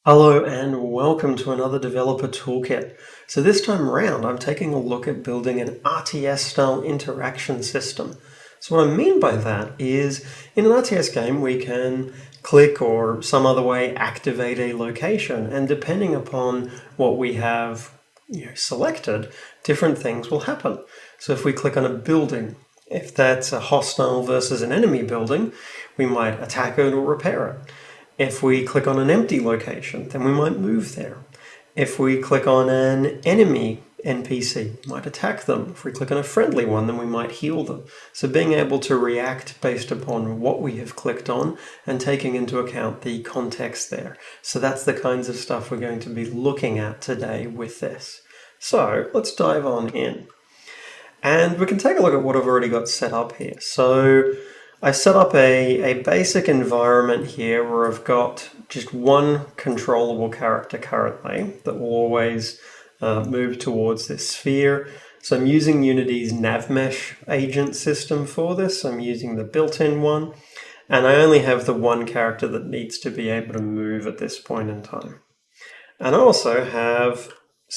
Hello and welcome to another developer toolkit. So this time around I'm taking a look at building an RTS style interaction system. So what I mean by that is in an RTS game we can click or some other way activate a location, and depending upon what we have selected, different things will happen. So if we click on a building, if that's a hostile versus an enemy building, we might attack it or repair it. If we click on an empty location, then we might move there. If we click on an enemy NPC, we might attack them. If we click on a friendly one, then we might heal them. So being able to react based upon what we have clicked on and taking into account the context there. So that's the kinds of stuff we're going to be looking at today with this. So let's dive on in. And we can take a look at what I've already got set up here. So I set up a basic environment here where I've got just one controllable character currently that will always move towards this sphere. So I'm using Unity's NavMesh agent system for this. I'm using the built-in one, and I only have the one character that needs to be able to move at this point in time. And I also have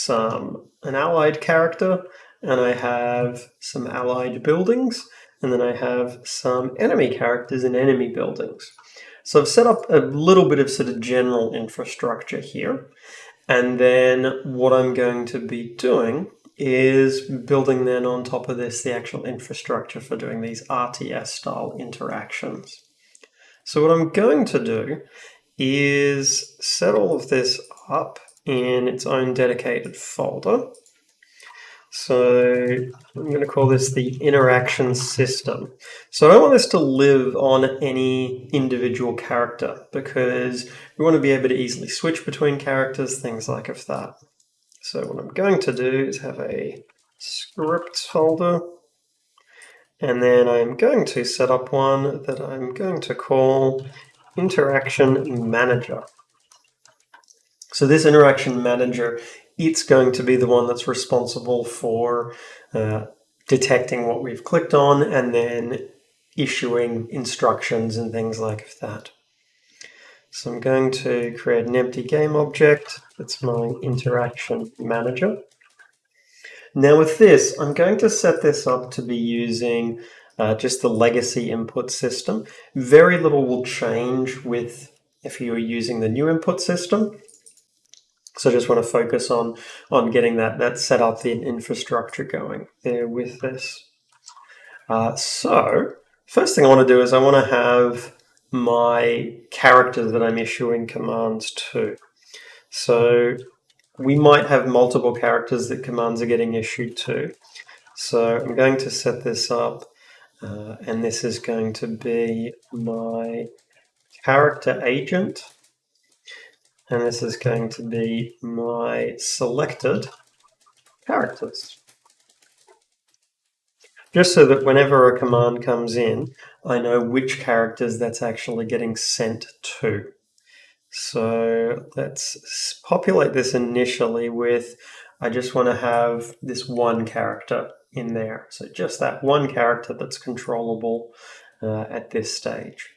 an allied character, and I have some allied buildings, and then I have some enemy characters in enemy buildings. So I've set up a little bit of sort of general infrastructure here, and then what I'm going to be doing is building then on top of this the actual infrastructure for doing these RTS style interactions. So what I'm going to do is set all of this up in its own dedicated folder. So I'm going to call this the interaction system. So I don't want this to live on any individual character because we want to be able to easily switch between characters, things like that. So what I'm going to do is have a scripts folder, and then I'm going to set up one that I'm going to call Interaction Manager. So this interaction manager, it's going to be the one that's responsible for detecting what we've clicked on and then issuing instructions and things like that. So I'm going to create an empty game object. That's my interaction manager. Now with this, I'm going to set this up to be using just the legacy input system. Very little will change with if you're using the new input system. So I just want to focus on getting that set up, the infrastructure going there with this. So first thing I want to do is I want to have my characters that I'm issuing commands to. So we might have multiple characters that commands are getting issued to. So I'm going to set this up, and this is going to be my character agent. And this is going to be my selected characters. Just so that whenever a command comes in, I know which characters that's actually getting sent to. So let's populate this initially with, I just want to have this one character in there. So just that one character that's controllable at this stage.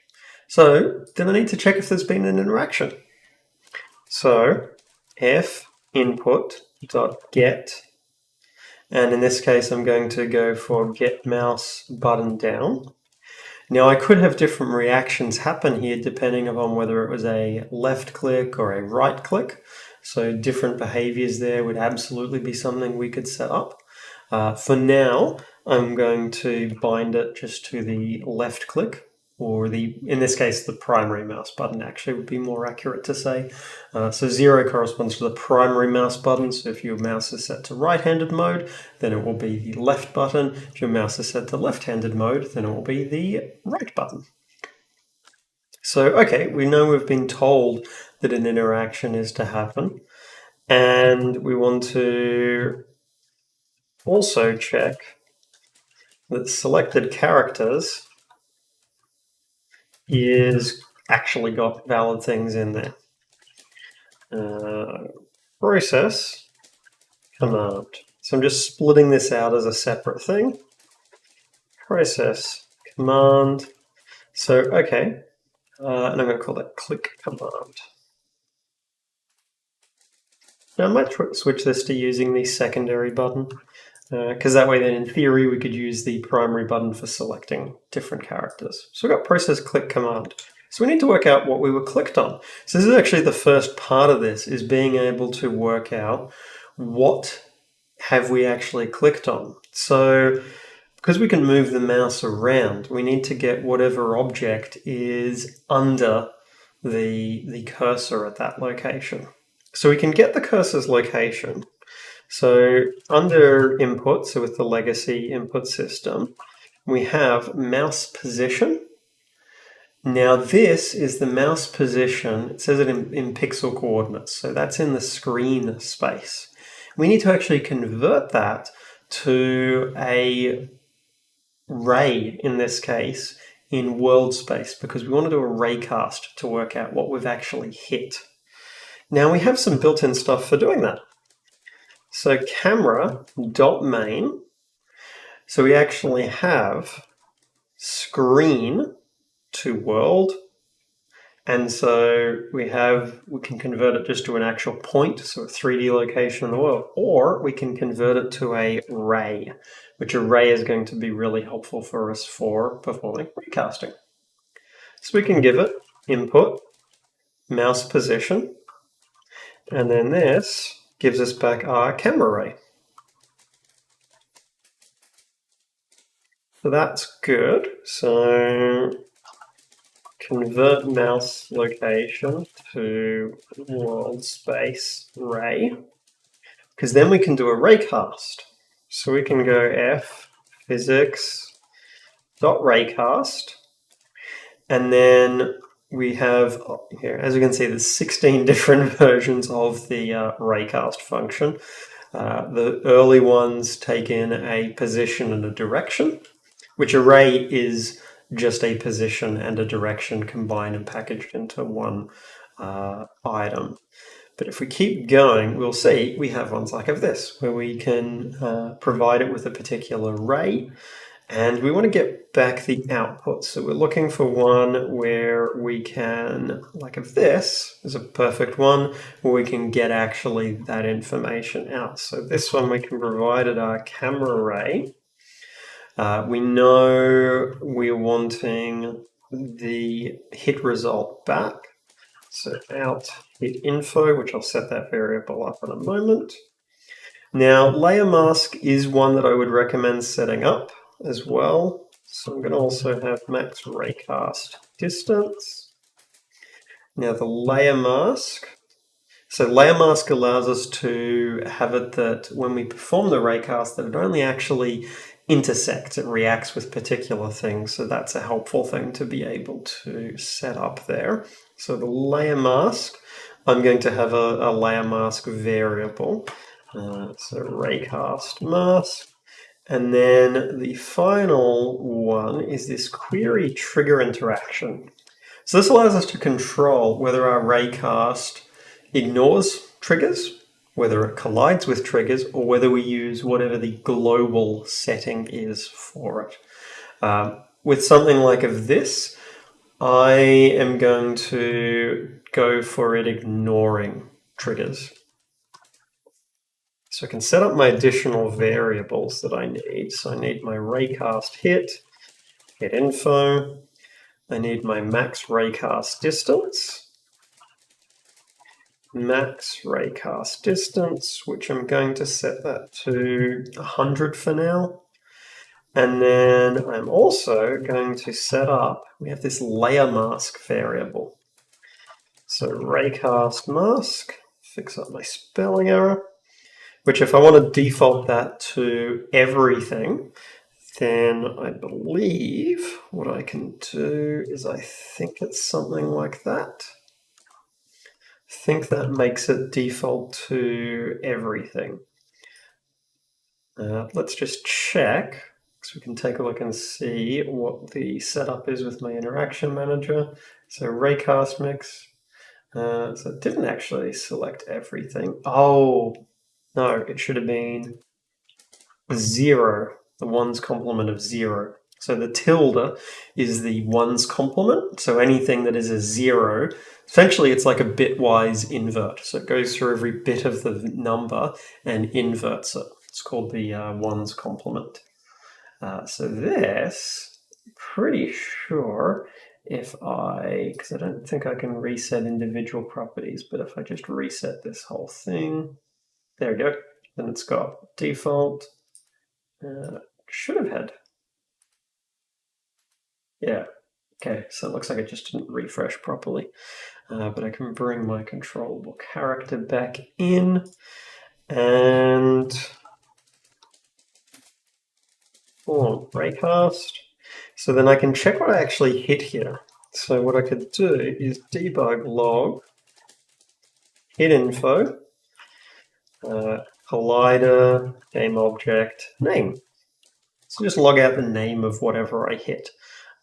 So then I need to check if there's been an interaction. So f input.get, and in this case I'm going to go for get mouse button down. Now I could have different reactions happen here depending upon whether it was a left click or a right click. So different behaviors there would absolutely be something we could set up. For now, I'm going to bind it just to the left click, or in this case, the primary mouse button actually would be more accurate to say. So 0 corresponds to the primary mouse button. So if your mouse is set to right-handed mode, then it will be the left button. If your mouse is set to left-handed mode, then it will be the right button. So, okay, we know we've been told that an interaction is to happen, and we want to also check that selected characters is actually got valid things in there. Process command. So I'm just splitting this out as a separate thing. Process command. So, okay, and I'm going to call that click command. Now I might switch this to using the secondary button, because that way then in theory we could use the primary button for selecting different characters. So we've got process click command. So we need to work out what we were clicked on. So this is actually the first part of this, is being able to work out what have we actually clicked on. So because we can move the mouse around, we need to get whatever object is under the cursor at that location. So we can get the cursor's location. So under input, so with the legacy input system, we have mouse position. Now this is the mouse position, it says it in pixel coordinates, so that's in the screen space. We need to actually convert that to a ray, in this case, in world space, because we want to do a raycast to work out what we've actually hit. Now we have some built-in stuff for doing that. So camera.main, so we actually have screen to world, and so we can convert it just to an actual point, so a 3D location in the world, or we can convert it to a ray, which array is going to be really helpful for us for performing raycasting. So we can give it input, mouse position, and then this gives us back our camera ray. So that's good. So convert mouse location to world space ray, because then we can do a raycast. So we can go f physics.raycast, and then we have here, as you can see, there's 16 different versions of the raycast function. The early ones take in a position and a direction, which array is just a position and a direction combined and packaged into one item. But if we keep going, we'll see we have ones like this, where we can provide it with a particular array, and we want to get back the output. So we're looking for one where we can, like if this is a perfect one, where we can get actually that information out. So this one we can provide at our camera array. We know we're wanting the hit result back. So out hit info, which I'll set that variable up in a moment. Now, layer mask is one that I would recommend setting up as well. So I'm going to also have max raycast distance. Now the layer mask. So layer mask allows us to have it that when we perform the raycast, that it only actually intersects, it reacts with particular things. So that's a helpful thing to be able to set up there. So the layer mask, I'm going to have a layer mask variable. So raycast mask. And then the final one is this query trigger interaction. So this allows us to control whether our raycast ignores triggers, whether it collides with triggers, or whether we use whatever the global setting is for it. With something like this, I am going to go for it ignoring triggers. So I can set up my additional variables that I need. So I need my raycast hit info. I need my max raycast distance, which I'm going to set that to 100 for now. And then I'm also going to set up, we have this layer mask variable. So raycast mask, fix up my spelling error, which if I want to default that to everything, then I believe what I can do is I think it's something like that. I think that makes it default to everything. Let's just check, so we can take a look and see what the setup is with my interaction manager. So raycast mix. So it didn't actually select everything. Oh, no, it should have been 0, the ones complement of 0. So the tilde is the ones complement. So anything that is a 0, essentially it's like a bitwise invert. So it goes through every bit of the number and inverts it. It's called the ones complement. So this, pretty sure if because I don't think I can reset individual properties, but if I just reset this whole thing, there we go. Then it's got default. Should have had. Yeah. Okay, so it looks like it just didn't refresh properly. But I can bring my controllable character back in and Raycast. So then I can check what I actually hit here. So what I could do is debug log hit info, collider, game object, name. So just log out the name of whatever I hit.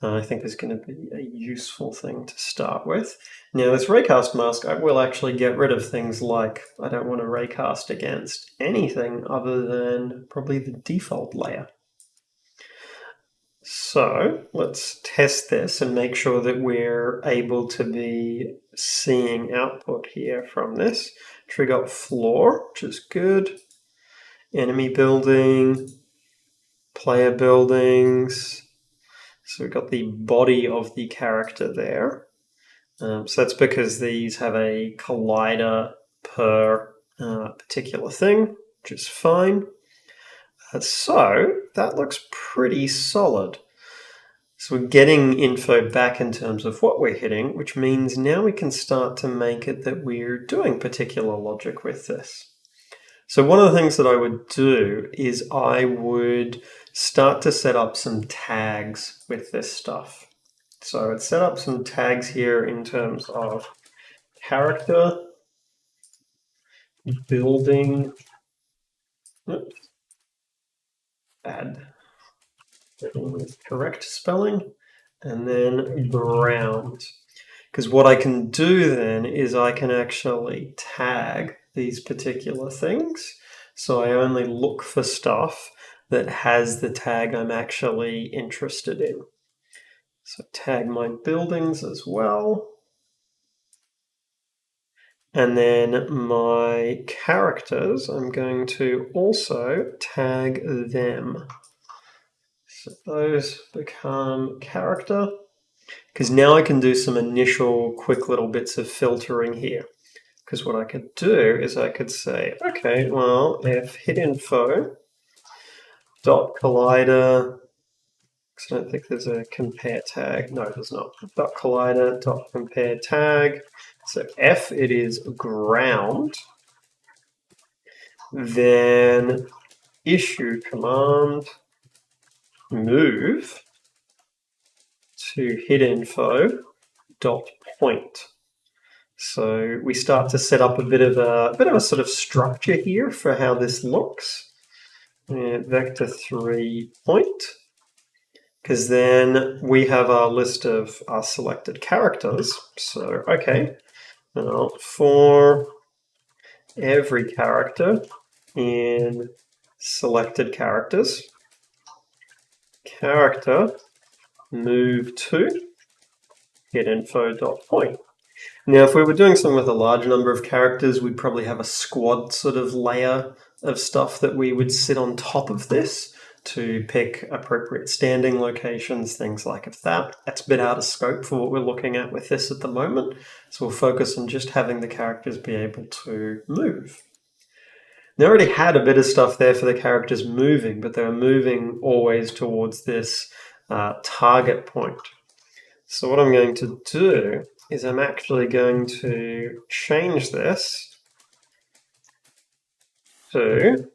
I think is going to be a useful thing to start with. Now this Raycast Mask, I will actually get rid of things like I don't want to raycast against anything other than probably the default layer. So let's test this and make sure that we're able to be seeing output here from this. Trigger floor, which is good. Enemy building, player buildings. So we've got the body of the character there. So that's because these have a collider per particular thing, which is fine. So that looks pretty solid. So we're getting info back in terms of what we're hitting, which means now we can start to make it that we're doing particular logic with this. So one of the things that I would do is I would start to set up some tags with this stuff. So I'd set up some tags here in terms of character, building, add with correct spelling, and then ground. Because what I can do then is I can actually tag these particular things. So I only look for stuff that has the tag I'm actually interested in. So tag my buildings as well. And then my characters, I'm going to also tag them. So those become character. Because now I can do some initial quick little bits of filtering here. Because what I could do is I could say, okay, well, if hit info dot collider, because I don't think there's a compare tag. No, there's not. Dot collider dot compare tag. So if it is ground, then issue command move to hit info dot point. So we start to set up a bit of a sort of structure here for how this looks. Vector 3 point, because then we have our list of our selected characters. So okay, now for every character in selected characters, character move to hit info dot point. Now, if we were doing something with a large number of characters, we'd probably have a squad sort of layer of stuff that we would sit on top of this to pick appropriate standing locations, things like that. That's a bit out of scope for what we're looking at with this at the moment. So we'll focus on just having the characters be able to move. They already had a bit of stuff there for the characters moving, but they were moving always towards this target point. So what I'm going to do is I'm actually going to change this to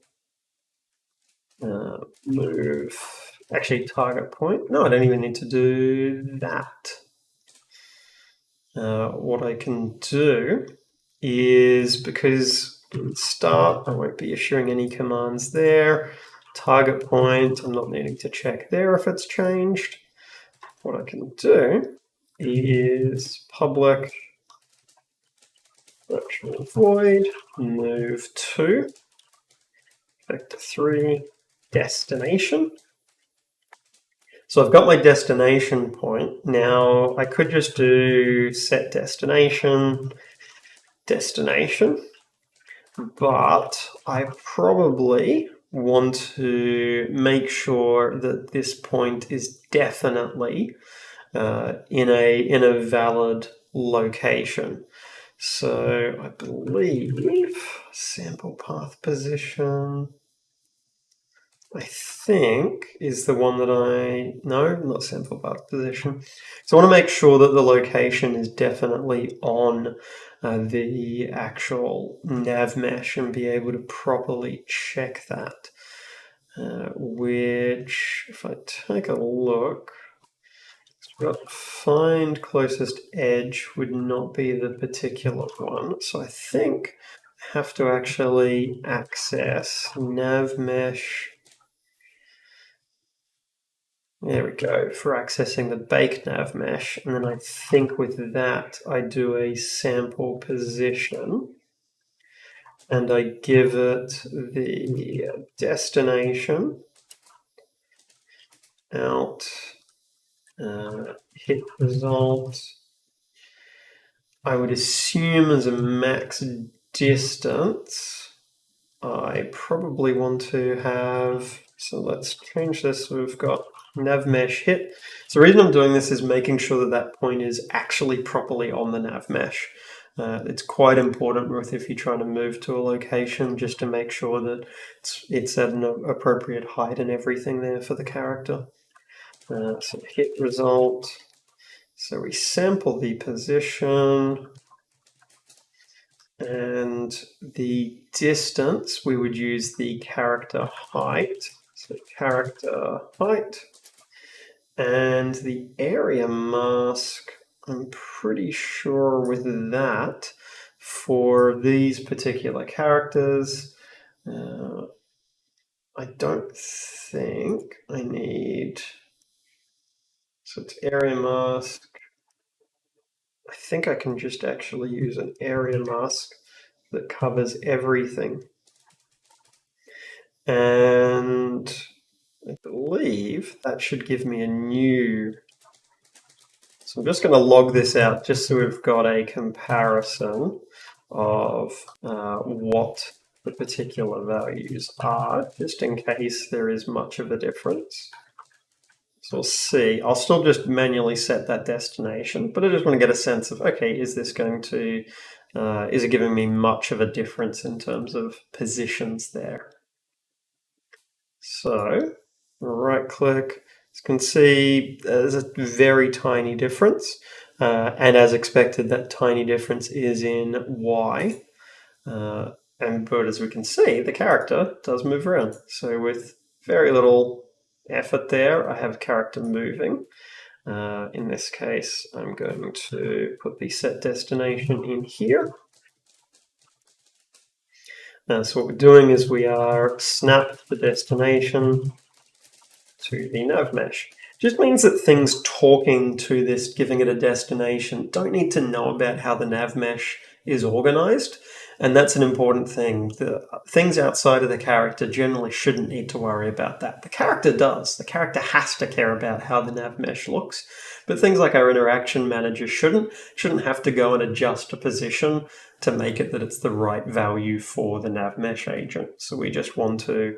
move, actually target point. No, I don't even need to do that. What I can do is, because start, I won't be issuing any commands there. Target point, I'm not needing to check there if it's changed. What I can do is public virtual void move to vector 3 destination. So I've got my destination point. Now I could just do set destination, but I probably want to make sure that this point is definitely in a valid location. So I believe sample path position, I think, is the one that no, not sample path position. So I want to make sure that the location is definitely on the actual nav mesh and be able to properly check that. Which, if I take a look, find closest edge would not be the particular one. So I think I have to actually access nav mesh. There we go, for accessing the bake nav mesh. And then I think with that, I do a sample position and I give it the destination out, hit result. I would assume as a max distance, I probably want to have, so let's change this. So we've got nav mesh hit. So the reason I'm doing this is making sure that that point is actually properly on the nav mesh. It's quite important if you're trying to move to a location, just to make sure that it's at an appropriate height and everything there for the character. So hit result. So we sample the position and the distance, we would use the character height. So character height. And the area mask, I'm pretty sure with that, for these particular characters, I don't think I need, so it's area mask. I think I can just actually use an area mask that covers everything. And I believe that should give me a new. So I'm just going to log this out just so we've got a comparison of what the particular values are, just in case there is much of a difference. So we'll see. I'll still just manually set that destination, but I just want to get a sense of, okay, is this going to, is it giving me much of a difference in terms of positions there? So right click, you can see there's a very tiny difference. And as expected, that tiny difference is in Y. But as we can see, the character does move around. So with very little effort there, I have character moving. In this case, I'm going to put the set destination in here. So what we're doing is we are snap the destination to the nav mesh. Just means that things talking to this, giving it a destination, don't need to know about how the nav mesh is organized. And that's an important thing. The things outside of the character generally shouldn't need to worry about that. The character does. The character has to care about how the nav mesh looks. But things like our interaction manager shouldn't have to go and adjust a position to make it that it's the right value for the nav mesh agent. So we just want to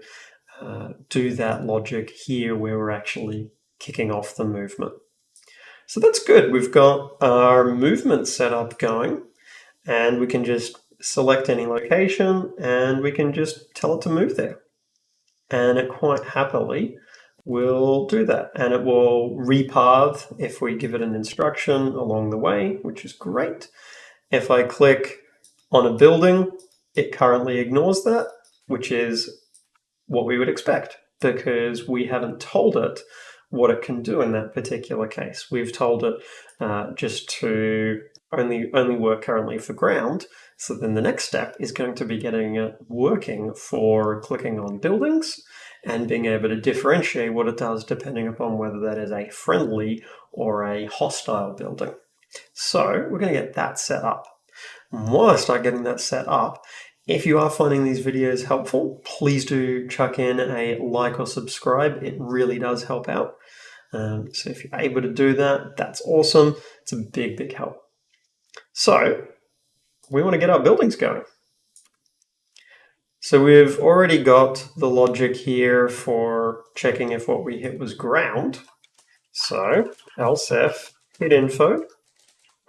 do that logic here where we're actually kicking off the movement. So that's good. We've got our movement setup going, and we can just select any location and we can just tell it to move there. And it quite happily will do that. And it will repath if we give it an instruction along the way, which is great. If I click on a building, it currently ignores that, which is what we would expect, because we haven't told it what it can do in that particular case. We've told it just to only work currently for ground. So then the next step is going to be getting it working for clicking on buildings and being able to differentiate what it does depending upon whether that is a friendly or a hostile building. So we're going to get that set up. And while I start getting that set up, if you are finding these videos helpful, please do chuck in a like or subscribe. It really does help out. So if you're able to do that, that's awesome. It's a big, big help. So we want to get our buildings going. So we've already got the logic here for checking if what we hit was ground. So else if hit info,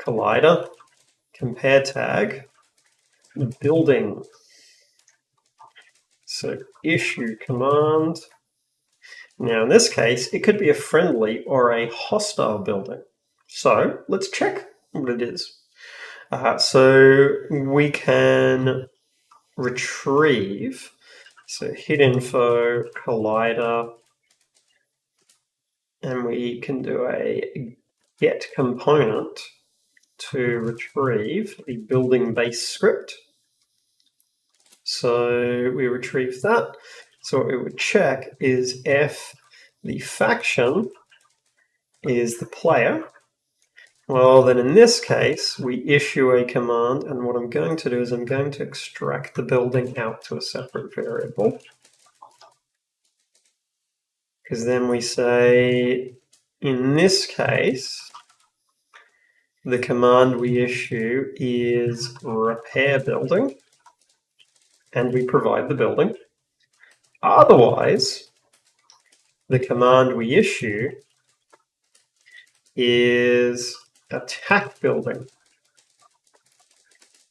collider, compare tag, building. So issue command. Now in this case, it could be a friendly or a hostile building. So let's check what it is. So we can retrieve. So hit info, collider, and we can do a get component to retrieve the building base script. So we retrieve that. So what we would check is if the faction is the player. Well, then in this case, we issue a command, and what I'm going to do is I'm going to extract the building out to a separate variable. Because then we say, in this case, the command we issue is repair building, and we provide the building. Otherwise, the command we issue is attack building.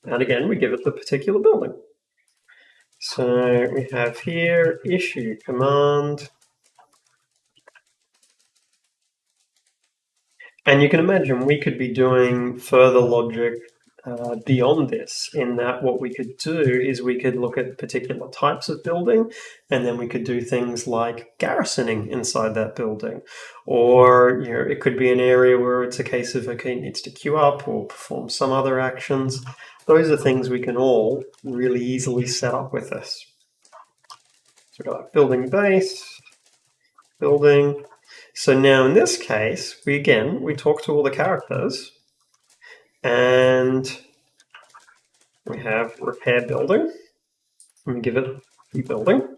And again, we give it the particular building. So we have here issue command. And you can imagine we could be doing further logic beyond this, in that what we could do is we could look at particular types of building, and then we could do things like garrisoning inside that building. Or it could be an area where it's a case of, okay, it needs to queue up or perform some other actions. Those are things we can all really easily set up with this. So we've got building base, building. So now in this case, we talk to all the characters, and we have repair building. We give it the building.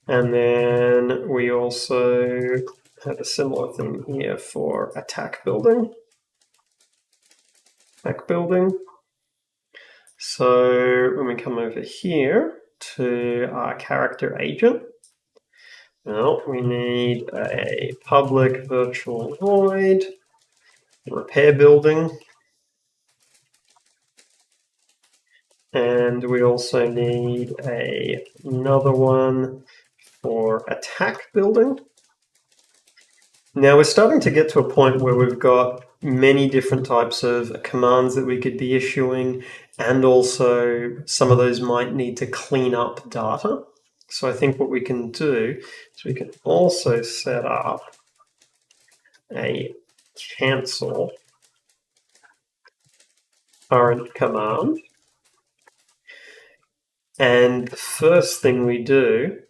And then we also have a similar thing here for attack building. Attack building. So when we come over here to our character agent, now we need a public virtual void, repair building, and we also need another one for attack building. Now we're starting to get to a point where we've got many different types of commands that we could be issuing, and also some of those might need to clean up data. So I think what we can do is we can also set up a cancel current command. And the first thing we do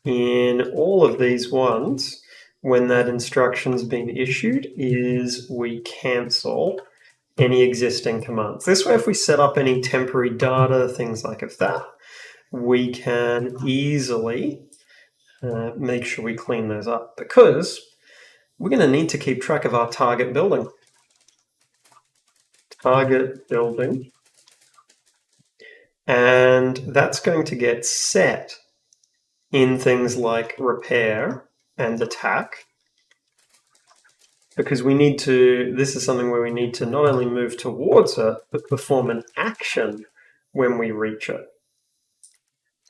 in all of these ones, when that instruction's been issued, is we cancel any existing commands. This way, if we set up any temporary data, things like that, we can easily make sure we clean those up, because we're going to need to keep track of our target building. Target building. And that's going to get set in things like repair and attack, because this is something where we need to not only move towards it, but perform an action when we reach it.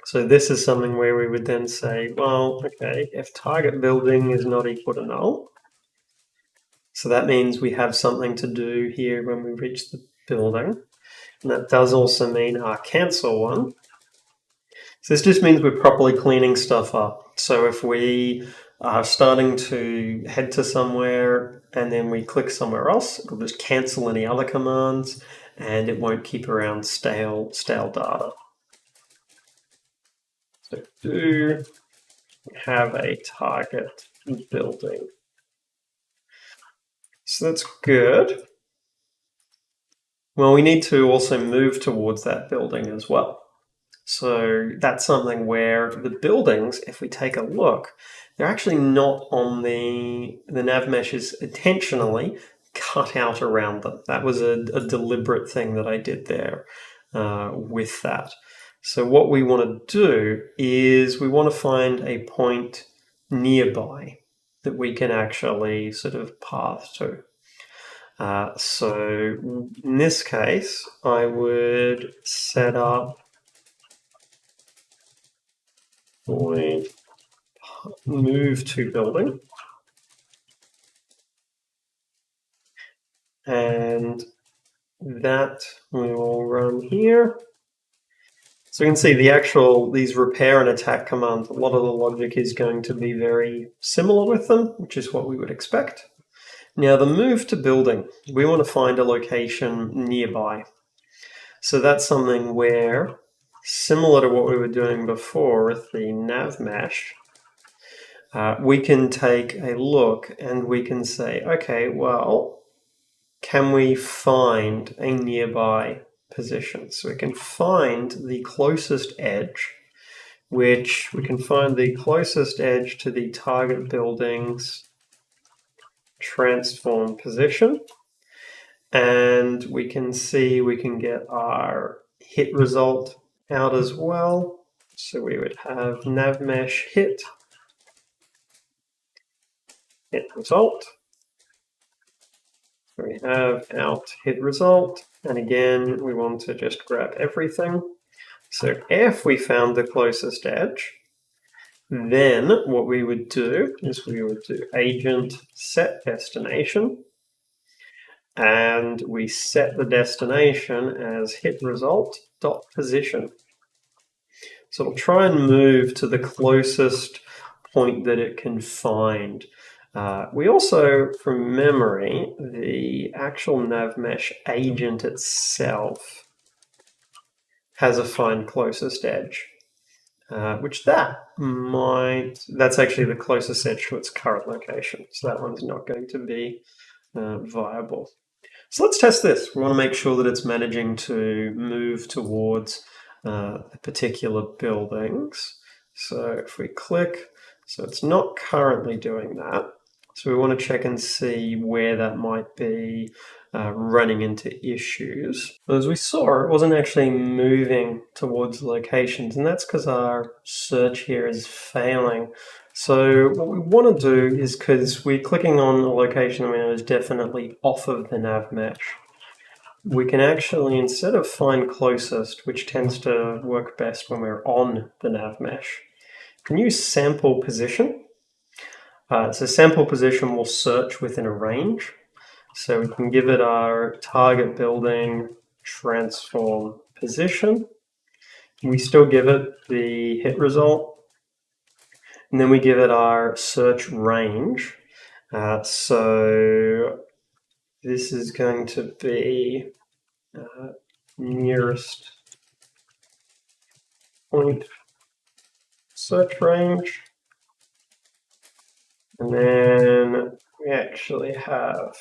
So this is something where we would then say, well, okay, if target building is not equal to null, so that means we have something to do here when we reach the building. And that does also mean our cancel one. So this just means we're properly cleaning stuff up. So if we are starting to head to somewhere and then we click somewhere else, it'll just cancel any other commands, and it won't keep around stale data. So do have a target building. So that's good. Well, we need to also move towards that building as well. So that's something where the buildings, if we take a look, they're actually not on the nav meshes intentionally cut out around them. That was a deliberate thing that I did there with that. So what we want to do is we want to find a point nearby that we can actually sort of path to. So in this case, I would set up void move to building, and that we will run here. So you can see these repair and attack commands, a lot of the logic is going to be very similar with them, which is what we would expect. Now the move to building, we want to find a location nearby. So that's something where, similar to what we were doing before with the nav mesh, we can take a look and we can say, okay, well, can we find a nearby position? So we can find the closest edge, which we can find the closest edge to the target building's transform position. And we can see we can get our hit result out as well. So we would have nav mesh hit result. We have out hit result, and again we want to just grab everything. So if we found the closest edge, then what we would do is we would do agent set destination, and we set the destination as hit result dot position. So it'll try and move to the closest point that it can find. We also, from memory, the actual nav mesh agent itself has a find closest edge, which that's actually the closest edge to its current location. So that one's not going to be viable. So let's test this. We want to make sure that it's managing to move towards particular buildings. So if we click, so it's not currently doing that. So we want to check and see where that might be running into issues. But as we saw, it wasn't actually moving towards locations, and that's because our search here is failing. So what we want to do is, because we're clicking on a location that we know is definitely off of the nav mesh, we can actually, instead of find closest, which tends to work best when we're on the nav mesh, can use sample position. So sample position will search within a range. So we can give it our target building transform position. We still give it the hit result. And then we give it our search range. So this is going to be nearest point search range. And then we actually have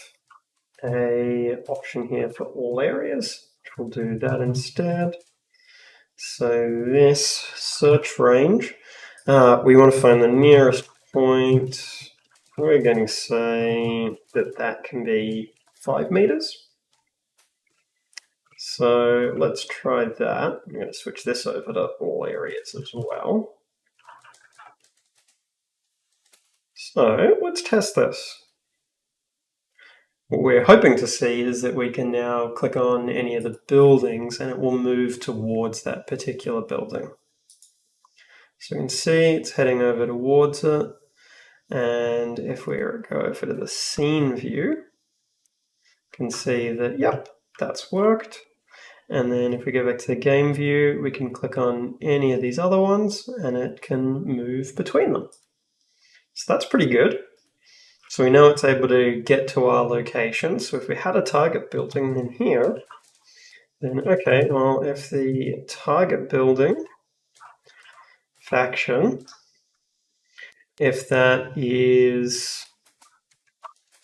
a option here for all areas, which we'll do that instead. So this search range, we want to find the nearest point. We're going to say that can be 5 meters. So let's try that. I'm going to switch this over to all areas as well. So let's test this. What we're hoping to see is that we can now click on any of the buildings and it will move towards that particular building. So you can see it's heading over towards it. And if we go over to the scene view, you can see that, yep, that's worked. And then if we go back to the game view, we can click on any of these other ones and it can move between them. So that's pretty good. So we know it's able to get to our location. So if we had a target building in here, then okay, well, if the target building faction, if that is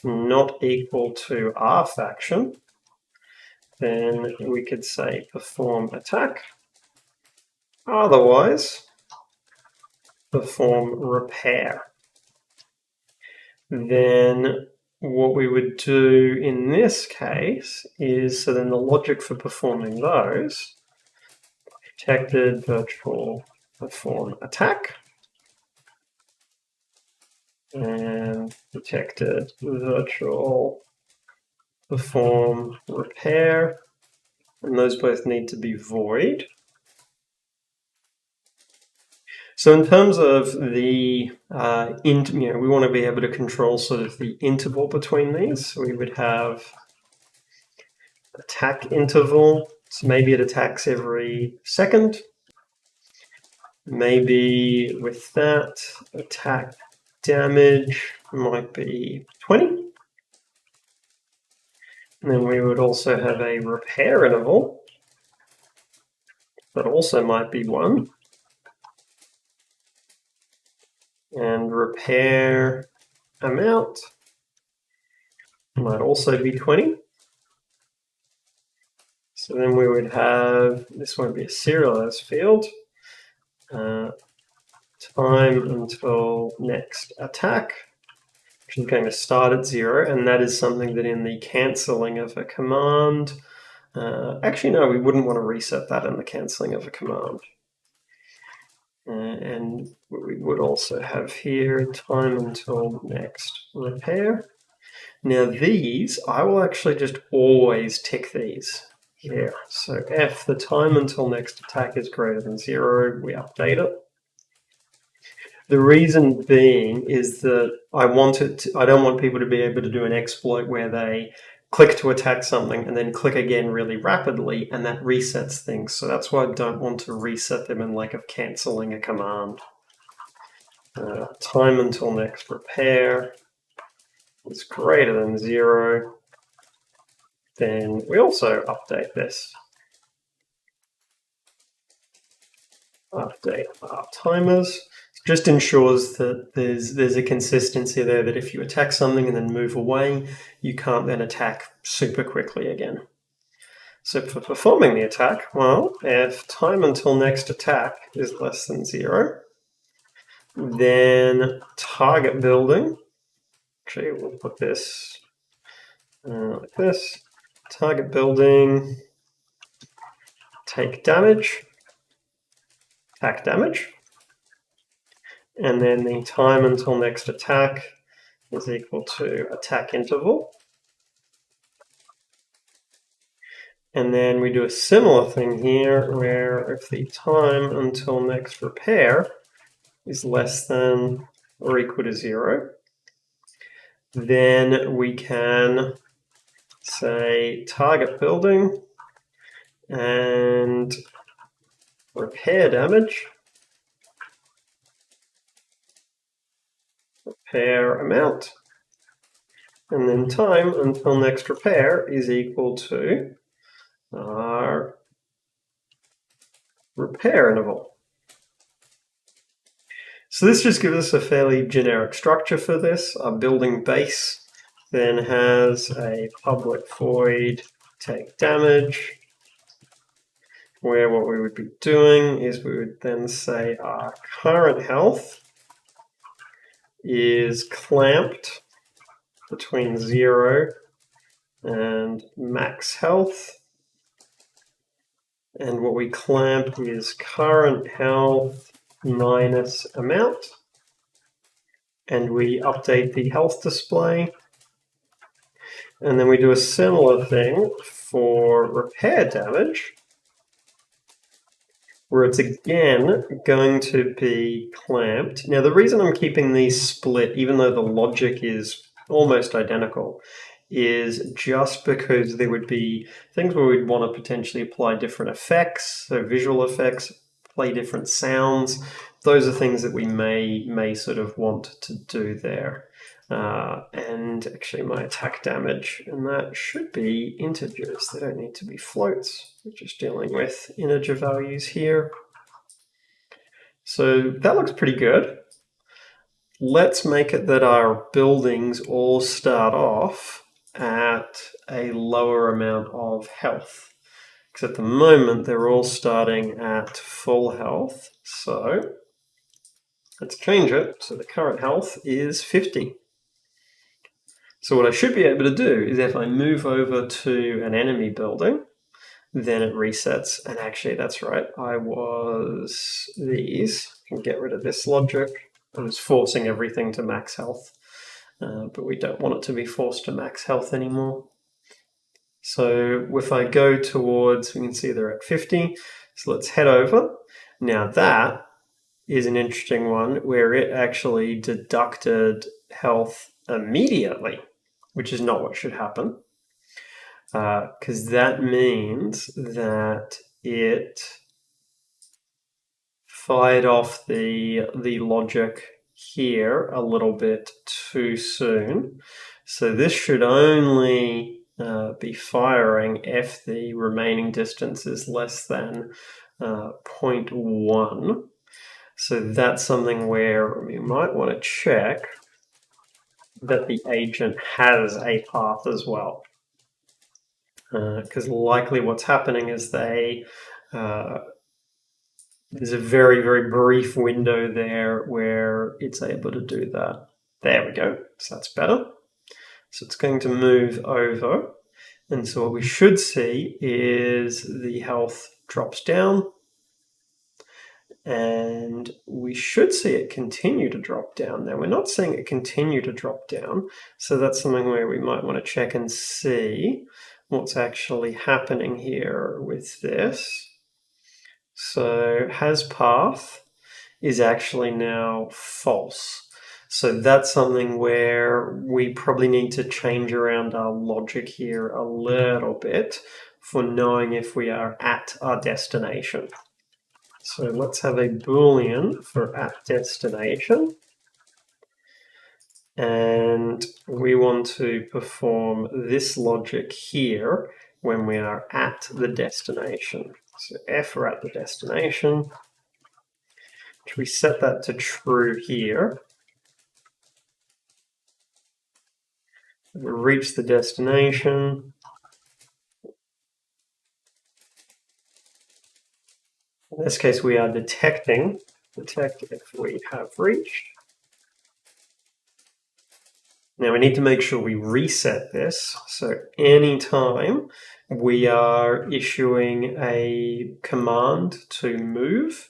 not equal to our faction, then we could say perform attack. otherwise perform repair. Then what we would do in this case is, so then the logic for performing those, protected virtual perform attack, and protected virtual perform repair, and those both need to be void. So in terms of the, we want to be able to control sort of the interval between these. So we would have attack interval. So maybe it attacks every second. Maybe with that, attack damage might be 20. And then we would also have a repair interval that also might be 1. And repair amount might also be 20. So then we would have, this won't be a serialized field, time until next attack, which is going to start at 0, and that is something that in the cancelling of a command, actually no, we wouldn't want to reset that in the cancelling of a command. And we would also have here time until next repair. Now these, I will actually just always tick these here. So F, the time until next attack is greater than 0, we update it. The reason being is that I don't want people to be able to do an exploit where they click to attack something and then click again really rapidly, and that resets things. So that's why I don't want to reset them in like of cancelling a command. Time until next repair is greater than 0. Then we also update this. Update our timers. Just ensures that there's a consistency there, that if you attack something and then move away, you can't then attack super quickly again. So for performing the attack, well, if time until next attack is less than 0, then target building, actually we'll put this like this, target building, take damage, attack damage, and then the time until next attack is equal to attack interval. And then we do a similar thing here, where if the time until next repair is less than or equal to 0, then we can say target building and repair damage, repair amount, and then time until next repair is equal to our repair interval. So this just gives us a fairly generic structure for this. Our building base then has a public void take damage, where what we would be doing is we would then say our current health is clamped between 0 and max health. And what we clamp is current health minus amount. And we update the health display. And then we do a similar thing for repair damage, where it's again going to be clamped. Now, the reason I'm keeping these split, even though the logic is almost identical, is just because there would be things where we'd want to potentially apply different effects, so visual effects, play different sounds. Those are things that we may sort of want to do there. And actually my attack damage, and that should be integers. They don't need to be floats. We're just dealing with integer values here. So that looks pretty good. Let's make it that our buildings all start off at a lower amount of health. because at the moment they're all starting at full health. So let's change it. So the current health is 50. So what I should be able to do is if I move over to an enemy building, then it resets. And actually, that's right. I was these. I can get rid of this logic. I was forcing everything to max health, but we don't want it to be forced to max health anymore. So if I go towards, we can see they're at 50. So let's head over. Now that is an interesting one where it actually deducted health immediately, which is not what should happen. Because that means that it fired off the logic here a little bit too soon. So this should only be firing if the remaining distance is less than 0.1. So that's something where we might want to check that the agent has a path as well. Because likely what's happening is there's a very, very brief window there where it's able to do that. There we go. So that's better. So it's going to move over. And so what we should see is the health drops down. And we should see it continue to drop down. Now, we're not seeing it continue to drop down. So that's something where we might want to check and see what's actually happening here with this. So has path is actually now false. So that's something where we probably need to change around our logic here a little bit for knowing if we are at our destination. So let's have a Boolean for at destination. And we want to perform this logic here when we are at the destination. So if we're at the destination, which we set that to true here. We reach the destination. In this case, we are detect if we have reached. Now we need to make sure we reset this. So anytime we are issuing a command to move,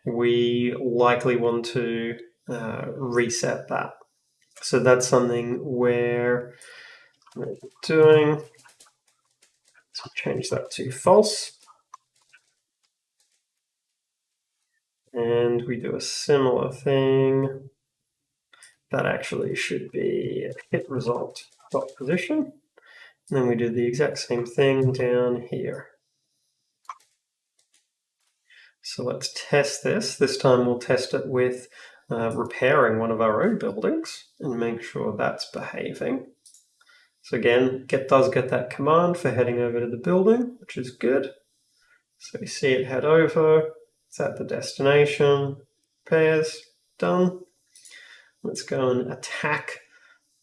we likely want to reset that. So that's something where we're doing. So change that to false. And we do a similar thing. That actually should be hit result dot position. And then we do the exact same thing down here. So let's test this. This time we'll test it with repairing one of our own buildings and make sure that's behaving. So again, does get that command for heading over to the building, which is good. So we see it head over. It's at the destination. Repairs, done. Let's go and attack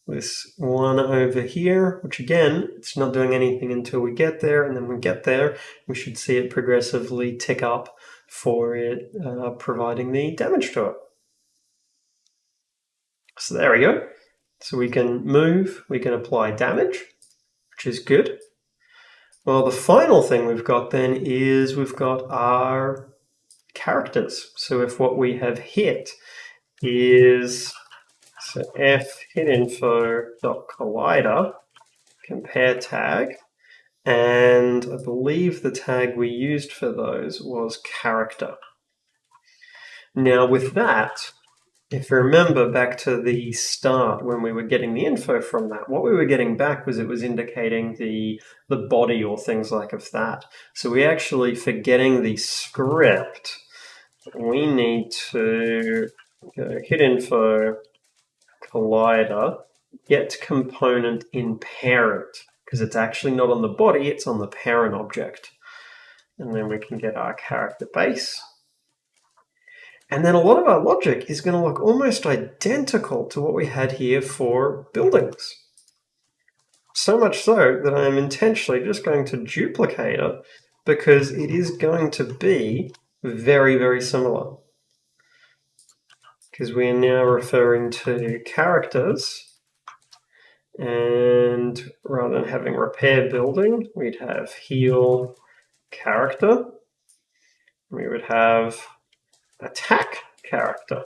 this one over here, which again, it's not doing anything until we get there, and then we get there, we should see it progressively tick up for it providing the damage to it. So there we go. So we can move, we can apply damage, which is good. Well, the final thing we've got then is we've got our characters. So if what we have hit is so f hitinfo.collider compare tag, and I believe the tag we used for those was character. Now with that, if you remember back to the start when we were getting the info from that, what we were getting back was it was indicating the body or things like of that. So we actually, for getting the script, we need to go hit info collider get component in parent, because it's actually not on the body, it's on the parent object. And then we can get our character base. And then a lot of our logic is going to look almost identical to what we had here for buildings. So much so that I am intentionally just going to duplicate it, because it is going to be very, very similar. Because we are now referring to characters, and rather than having repair building, we'd have heal character. We would have attack character.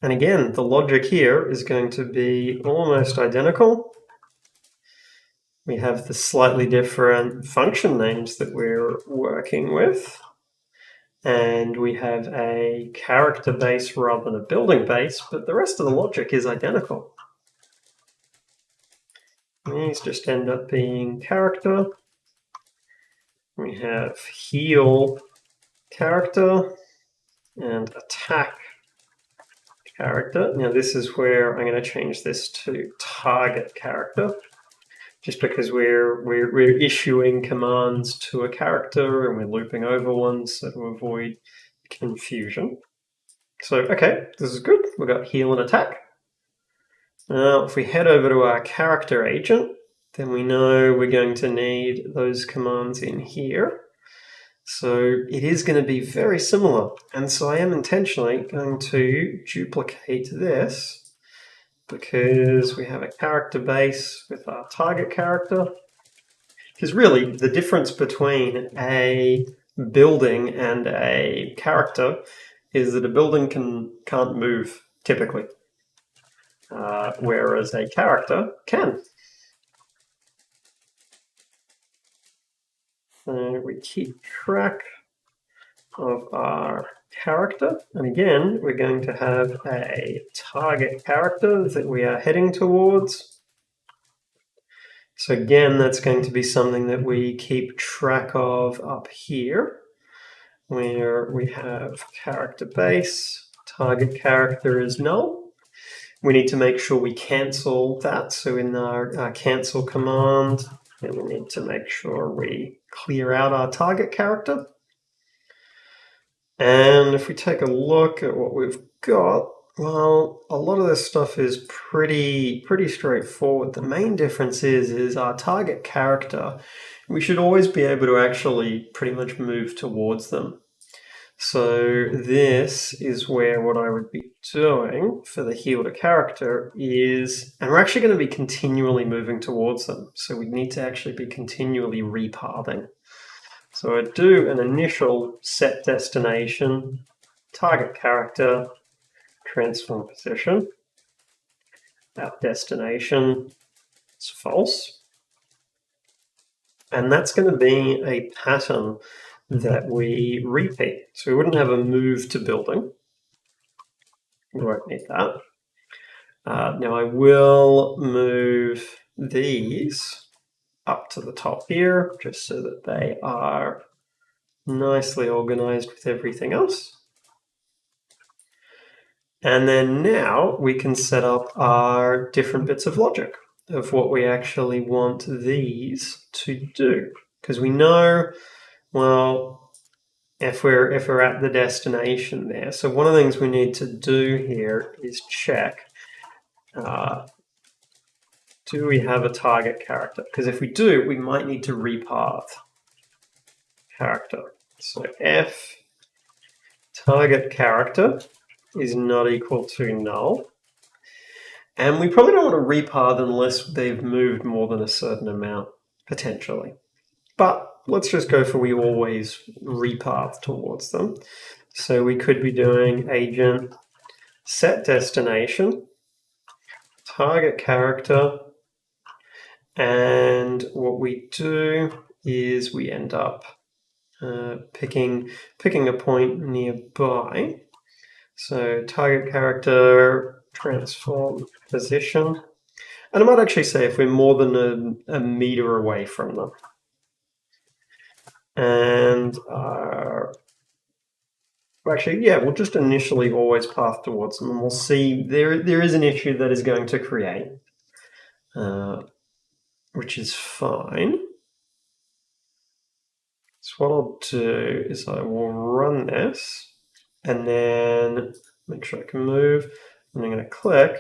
And again, the logic here is going to be almost identical. We have the slightly different function names that we're working with. And we have a character base rather than a building base, but the rest of the logic is identical. These just end up being character. We have heal character and attack character. Now this is where I'm going to change this to target character, just because we're issuing commands to a character and we're looping over ones so to avoid confusion. So, okay, this is good. We've got heal and attack. Now, if we head over to our character agent, then we know we're going to need those commands in here. So it is going to be very similar. And so I am intentionally going to duplicate this because we have a character base with our target character. Because really, the difference between a building and a character is that a building can't move, typically, whereas a character can. So we keep track of our character, and again, we're going to have a target character that we are heading towards. So again, that's going to be something that we keep track of up here, where we have character base, target character is null. We need to make sure we cancel that. So in our cancel command, then we need to make sure we clear out our target character. And if we take a look at what we've got, well, a lot of this stuff is pretty straightforward. The main difference is our target character. We should always be able to actually pretty much move towards them. So this is where what I would be doing for the heal to character is, and we're actually going to be continually moving towards them. So we need to actually be continually repathing. So I do an initial set destination, target character, transform position. Our destination is false. And that's going to be a pattern that we repeat. So we wouldn't have a move to building. We won't need that. Now I will move these up to the top here, just so that they are nicely organized with everything else. And then now we can set up our different bits of logic of what we actually want these to do. Because we know, well, if we're at the destination there. So one of the things we need to do here is check, do we have a target character? Because if we do, we might need to repath character. So if target character is not equal to null, and we probably don't want to repath unless they've moved more than a certain amount, potentially. But let's just go for we always repath towards them. So we could be doing agent set destination, target character, and what we do is we end up picking a point nearby. So target character, transform position. And I might actually say if we're more than a meter away from them. And actually, yeah, we'll just initially always path towards them, and we'll see there is an issue that is going to create, which is fine. So what I'll do is I will run this, and then make sure I can move, and I'm going to click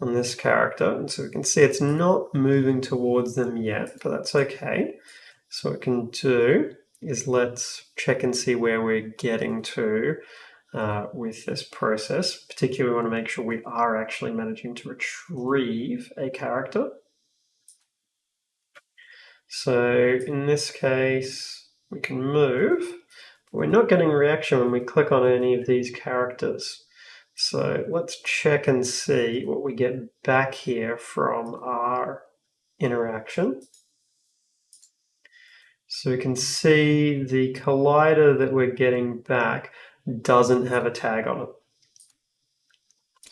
on this character, and so we can see it's not moving towards them yet, but that's okay. So what we can do is let's check and see where we're getting to with this process. Particularly, we want to make sure we are actually managing to retrieve a character. So in this case, we can move, but we're not getting a reaction when we click on any of these characters. So let's check and see what we get back here from our interaction. So we can see the collider that we're getting back doesn't have a tag on it.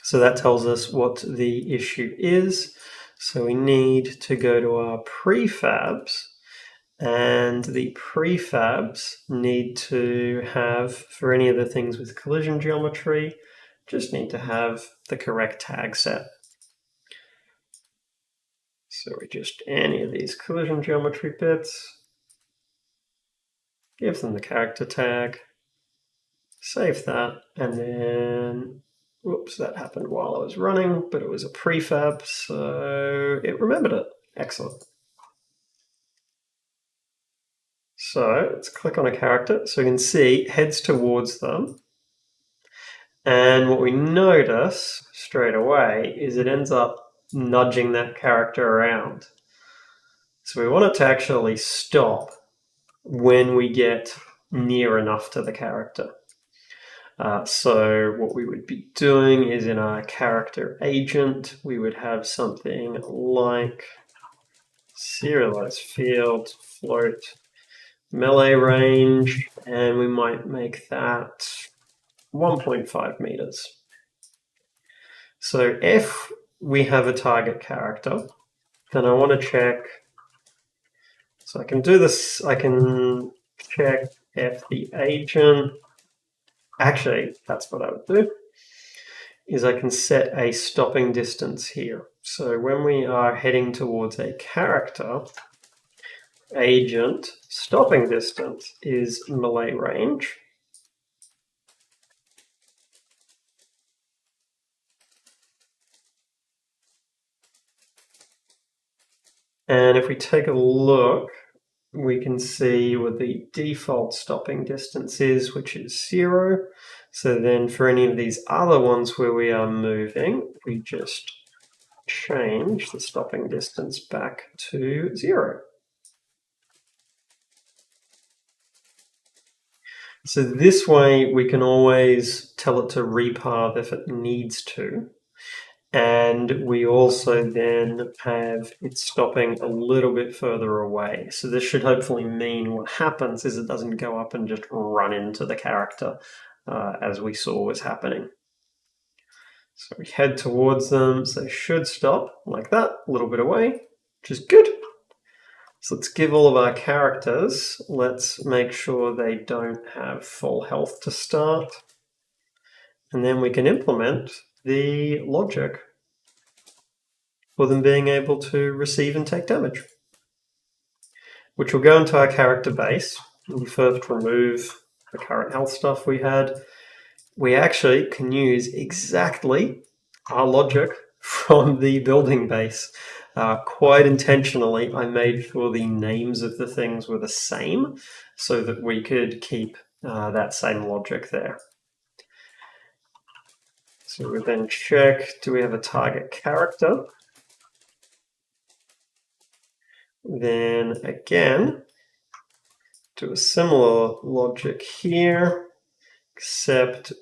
So that tells us what the issue is. So we need to go to our prefabs, and the prefabs need to have, for any of the things with collision geometry, just need to have the correct tag set. So we just, any of these collision geometry bits, give them the character tag, save that, and then, whoops, that happened while I was running, but it was a prefab, so it remembered it. Excellent. So let's click on a character, so we can see it heads towards them. And what we notice straight away is it ends up nudging that character around. So we want it to actually stop when we get near enough to the character. So what we would be doing is in our character agent, we would have something like serialized field, float, melee range, and we might make that 1.5 meters. So if we have a target character, then I want to check, so I can do this, I can check if the agent, actually that's what I would do, is I can set a stopping distance here. So when we are heading towards a character, agent stopping distance is melee range. And if we take a look, we can see what the default stopping distance is, which is 0. So then for any of these other ones where we are moving, we just change the stopping distance back to 0. So this way we can always tell it to repath if it needs to. And we also then have it stopping a little bit further away. So this should hopefully mean what happens is it doesn't go up and just run into the character as we saw was happening. So we head towards them, so they should stop like that, a little bit away, which is good. So let's give all of our characters, let's make sure they don't have full health to start. And then we can implement the logic for them being able to receive and take damage, which will go into our character base. We first remove the current health stuff we had. We actually can use exactly our logic from the building base. Quite intentionally, I made sure the names of the things were the same so that we could keep that same logic there. So we then check, do we have a target character? Then again, do a similar logic here, except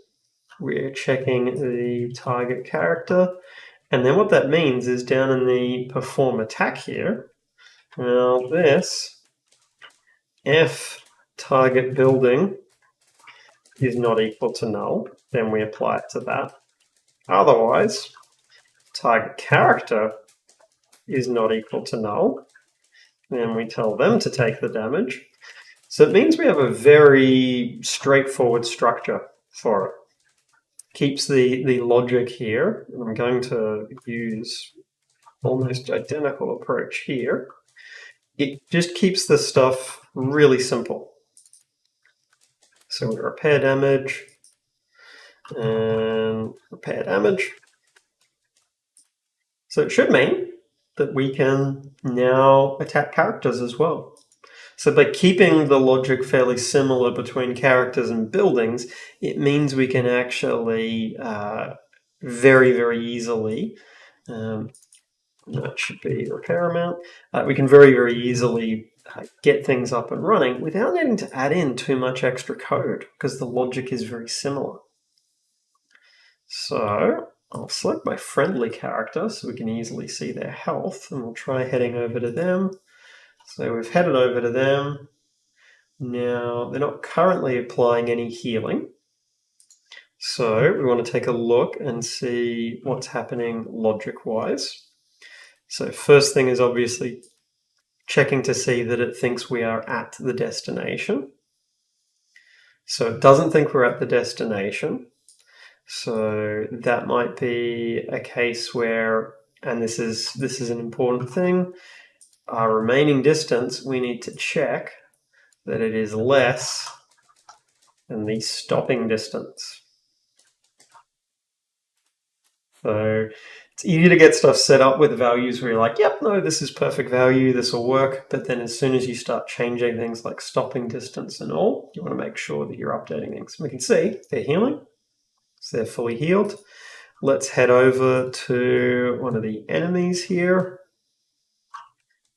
we're checking the target character. And then what that means is down in the perform attack here, now this, if target building is not equal to null, then we apply it to that. Otherwise, target character is not equal to null, then we tell them to take the damage. So it means we have a very straightforward structure for it. Keeps the logic here. I'm going to use almost identical approach here. It just keeps the stuff really simple. So we repair damage and repair damage. So it should mean that we can now attack characters as well. So by keeping the logic fairly similar between characters and buildings, it means we can actually very, very easily, that should be repair amount, we can very, very easily get things up and running without needing to add in too much extra code because the logic is very similar. So I'll select my friendly character so we can easily see their health, and we'll try heading over to them. So we've headed over to them. Now, they're not currently applying any healing. So we want to take a look and see what's happening logic-wise. So first thing is obviously checking to see that it thinks we are at the destination. So it doesn't think we're at the destination. So that might be a case where, and this is an important thing, our remaining distance, we need to check that it is less than the stopping distance. So it's easy to get stuff set up with values where you're like, yep, no, this is perfect value, this will work. But then as soon as you start changing things like stopping distance and all, you want to make sure that you're updating things. We can see they're healing, so they're fully healed. Let's head over to one of the enemies here.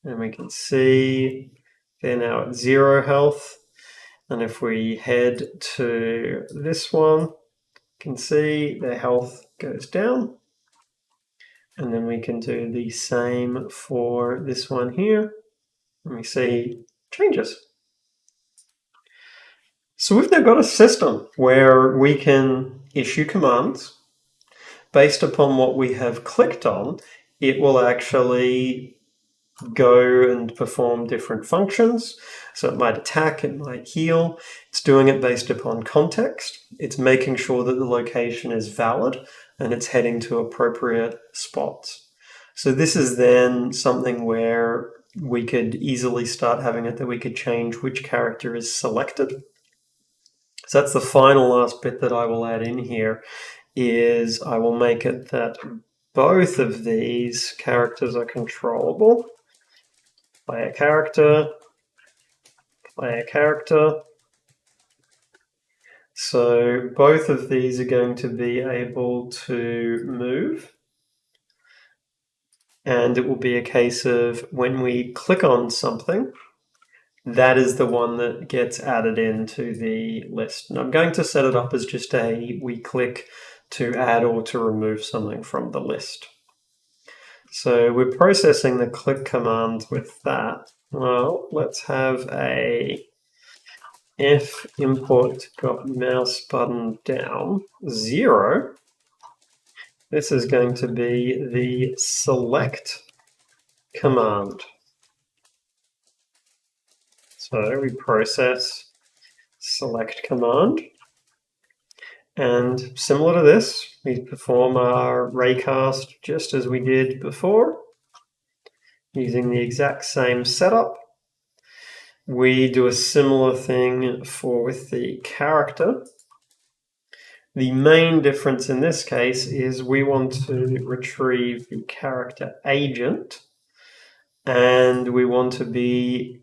And we can see they're now at 0 health. And if we head to this one, you can see their health goes down. And then we can do the same for this one here. And we see changes. So we've now got a system where we can issue commands. Based upon what we have clicked on, it will actually go and perform different functions. So it might attack, it might heal. It's doing it based upon context. It's making sure that the location is valid and it's heading to appropriate spots. So this is then something where we could easily start having it that we could change which character is selected. So that's the final last bit that I will add in here, is I will make it that both of these characters are controllable. Player character, player character. So both of these are going to be able to move. And it will be a case of when we click on something, that is the one that gets added into the list. And I'm going to set it up as just we click to add or to remove something from the list. So we're processing the click command with that. Well, let's have a if import got mouse button down 0. This is going to be the select command. So we process select command. And similar to this, we perform our raycast just as we did before, using the exact same setup. We do a similar thing with the character. The main difference in this case is we want to retrieve the character agent, and we want to be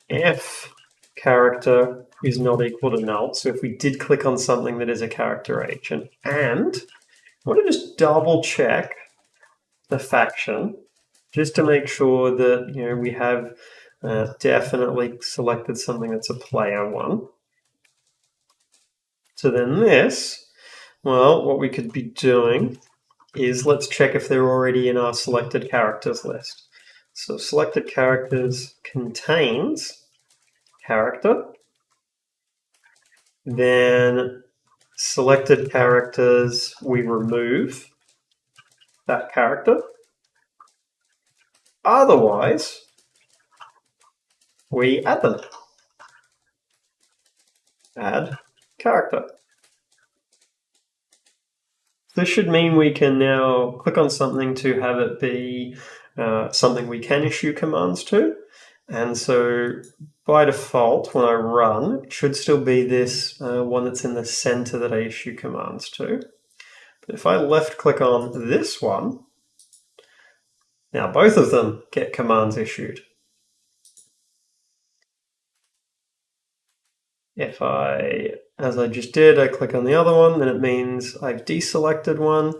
if character is not equal to null. So if we did click on something that is a character agent, and I want to just double check the faction just to make sure that we have definitely selected something that's a player one. So then this, well, what we could be doing is let's check if they're already in our selected characters list. So selected characters contains character. Then selected characters, we remove that character. Otherwise, we add them. Add character. This should mean we can now click on something to have it be something we can issue commands to. And so by default, when I run, it should still be this one that's in the center that I issue commands to. But if I left click on this one, Now both of them get commands issued. If as I just did, I click on the other one, then it means I've deselected one.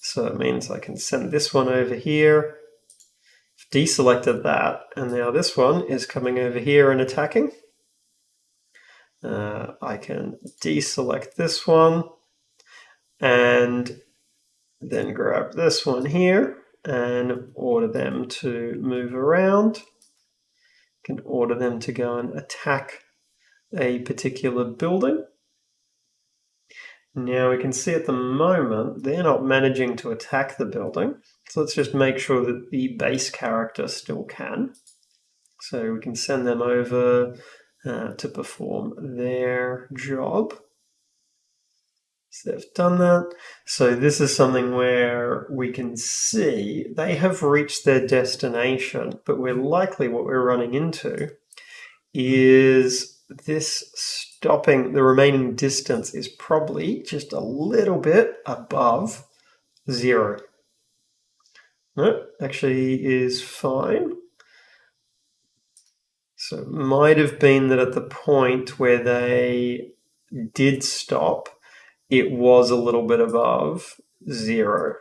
So it means I can send this one over here, deselected that, and now this one is coming over here and attacking. I can deselect this one and then grab this one here and order them to move around. Can order them to go and attack a particular building. Now we can see at the moment they're not managing to attack the building. So let's just make sure that the base character still can. So we can send them over to perform their job. So they've done that. So this is something where we can see they have reached their destination, but we're likely what we're running into is this stopping. The remaining distance is probably just a little bit above 0. No, actually is fine. So it might have been that at the point where they did stop, it was a little bit above 0.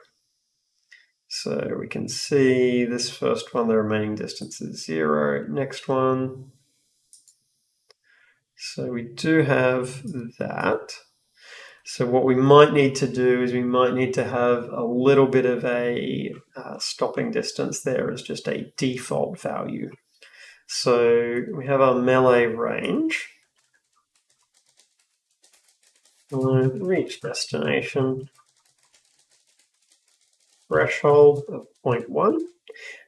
So we can see this first one, the remaining distance is 0. Next one. So we do have that. So what we might need to do is we might need to have a little bit of a stopping distance there as just a default value. So we have our melee range. Reach destination threshold of 0.1,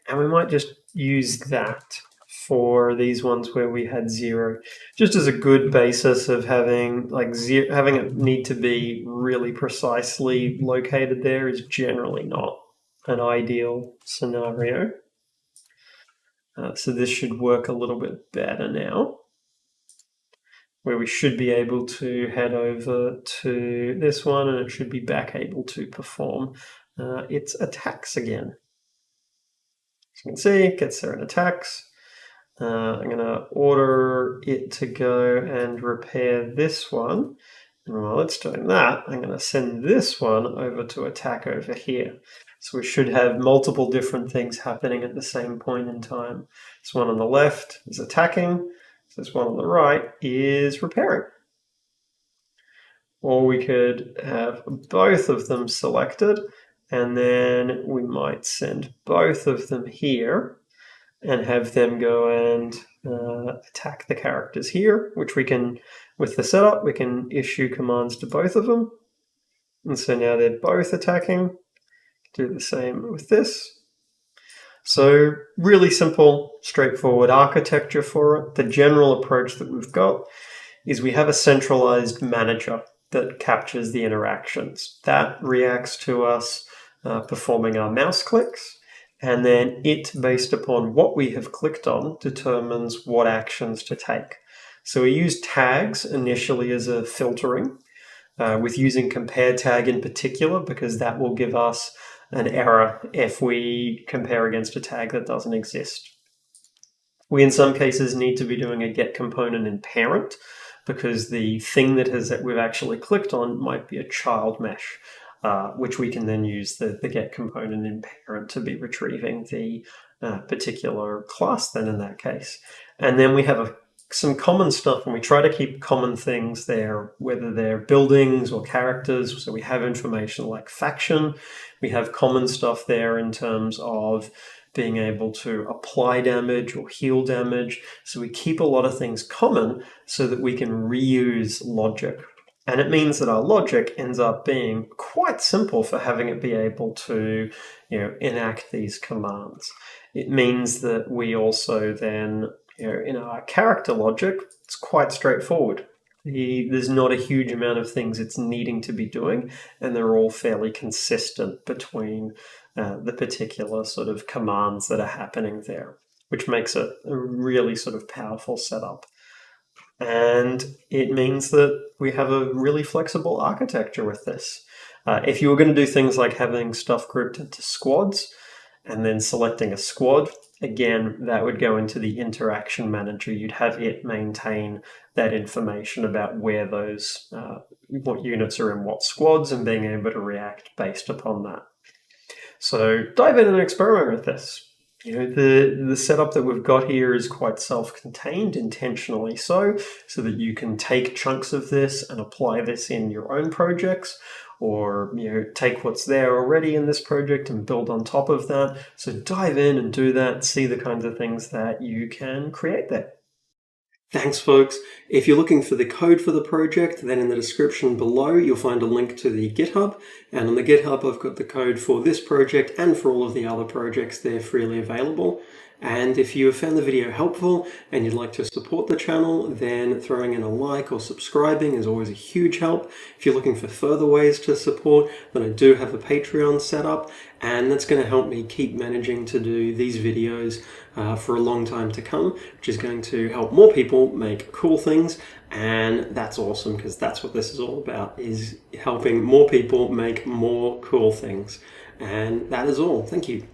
and we might just use that for these ones where we had 0, just as a good basis of having like 0, having it need to be really precisely located there is generally not an ideal scenario. So this should work a little bit better now, where we should be able to head over to this one and it should be back able to perform its attacks again. As you can see, it gets there and attacks. I'm going to order it to go and repair this one. And while it's doing that, I'm going to send this one over to attack over here. So we should have multiple different things happening at the same point in time. This one on the left is attacking. This one on the right is repairing. Or we could have both of them selected, and then we might send both of them here and have them go and attack the characters here, which we can, with the setup, we can issue commands to both of them. And so now they're both attacking. Do the same with this. So really simple, straightforward architecture for it. The general approach that we've got is we have a centralized manager that captures the interactions. That reacts to us performing our mouse clicks, and then it, based upon what we have clicked on, determines what actions to take. So we use tags initially as a filtering, with using compare tag in particular, because that will give us an error if we compare against a tag that doesn't exist. We in some cases need to be doing a get component in parent, because the thing that we've actually clicked on might be a child mesh, which we can then use the get component in parent to be retrieving the particular class then in that case. And then we have some common stuff, and we try to keep common things there, whether they're buildings or characters. So we have information like faction. We have common stuff there in terms of being able to apply damage or heal damage. So we keep a lot of things common so that we can reuse logic. And it means that our logic ends up being quite simple for having it be able to, enact these commands. It means that we also then, in our character logic, it's quite straightforward. There's not a huge amount of things it's needing to be doing, and they're all fairly consistent between the particular sort of commands that are happening there, which makes it a really sort of powerful setup. And it means that we have a really flexible architecture with this. If you were going to do things like having stuff grouped into squads, and then selecting a squad. Again, that would go into the interaction manager. You'd have it maintain that information about where those, what units are in what squads, and being able to react based upon that. So dive in and experiment with this. The setup that we've got here is quite self-contained, intentionally so that you can take chunks of this and apply this in your own projects, or take what's there already in this project and build on top of that. So dive in and do that, see the kinds of things that you can create there. Thanks, folks. If you're looking for the code for the project, then in the description below, you'll find a link to the GitHub. And on the GitHub, I've got the code for this project and for all of the other projects. They're freely available. And if you have found the video helpful and you'd like to support the channel, then throwing in a like or subscribing is always a huge help. If you're looking for further ways to support, then I do have a Patreon set up, and that's going to help me keep managing to do these videos for a long time to come, which is going to help more people make cool things. And that's awesome, because that's what this is all about, is helping more people make more cool things. And that is all. Thank you.